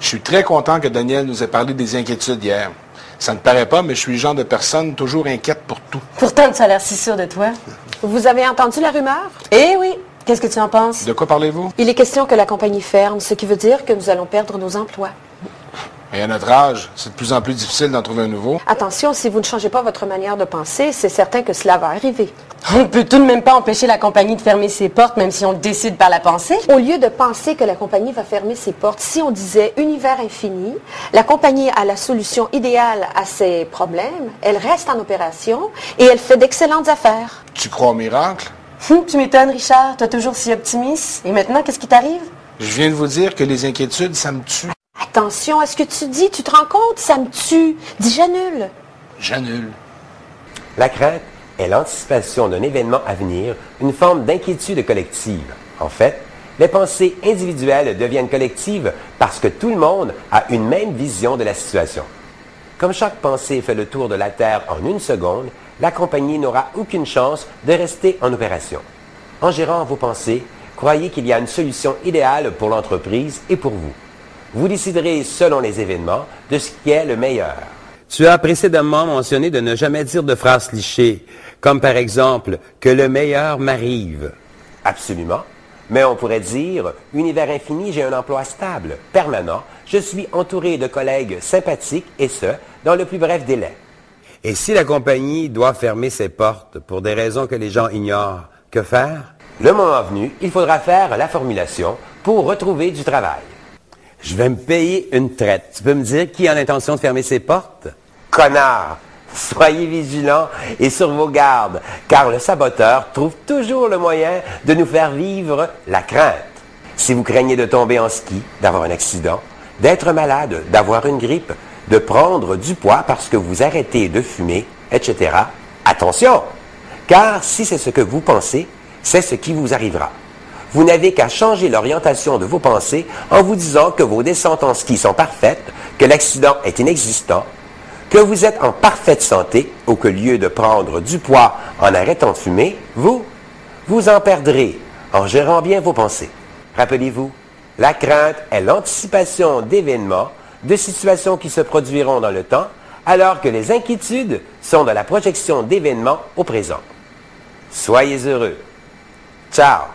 suis très content que Daniel nous ait parlé des inquiétudes hier. Ça ne paraît pas, mais je suis le genre de personne toujours inquiète pour tout. Pourtant, tu as l'air si sûr de toi. Vous avez entendu la rumeur? Eh oui! Qu'est-ce que tu en penses? De quoi parlez-vous? Il est question que la compagnie ferme, ce qui veut dire que nous allons perdre nos emplois. Et à notre âge, c'est de plus en plus difficile d'en trouver un nouveau. Attention, si vous ne changez pas votre manière de penser, c'est certain que cela va arriver. On ne peut tout de même pas empêcher la compagnie de fermer ses portes, même si on le décide par la pensée. Au lieu de penser que la compagnie va fermer ses portes, si on disait univers infini, la compagnie a la solution idéale à ses problèmes, elle reste en opération et elle fait d'excellentes affaires. Tu crois au miracle? Tu m'étonnes, Richard. T'es toujours si optimiste. Et maintenant, qu'est-ce qui t'arrive? Je viens de vous dire que les inquiétudes, ça me tue. Attention à ce que tu dis, tu te rends compte, ça me tue. Dis j'annule. J'annule. La crainte est l'anticipation d'un événement à venir, une forme d'inquiétude collective. En fait, les pensées individuelles deviennent collectives parce que tout le monde a une même vision de la situation. Comme chaque pensée fait le tour de la Terre en une seconde, la compagnie n'aura aucune chance de rester en opération. En gérant vos pensées, croyez qu'il y a une solution idéale pour l'entreprise et pour vous. Vous déciderez, selon les événements, de ce qui est le meilleur. Tu as précédemment mentionné de ne jamais dire de phrases clichés, comme par exemple « que le meilleur m'arrive ». Absolument. Mais on pourrait dire « Univers infini, j'ai un emploi stable, permanent, je suis entouré de collègues sympathiques et ce, dans le plus bref délai ». Et si la compagnie doit fermer ses portes pour des raisons que les gens ignorent, que faire? Le moment venu, il faudra faire la formulation pour retrouver du travail. Je vais me payer une traite. Tu peux me dire qui a l'intention de fermer ses portes? Connard! Soyez vigilants et sur vos gardes, car le saboteur trouve toujours le moyen de nous faire vivre la crainte. Si vous craignez de tomber en ski, d'avoir un accident, d'être malade, d'avoir une grippe, de prendre du poids parce que vous arrêtez de fumer, etc., attention! Car si c'est ce que vous pensez, c'est ce qui vous arrivera. Vous n'avez qu'à changer l'orientation de vos pensées en vous disant que vos descentes en ski sont parfaites, que l'accident est inexistant, que vous êtes en parfaite santé ou qu'au lieu de prendre du poids en arrêtant de fumer, vous en perdrez en gérant bien vos pensées. Rappelez-vous, la crainte est l'anticipation d'événements, de situations qui se produiront dans le temps, alors que les inquiétudes sont de la projection d'événements au présent. Soyez heureux. Ciao!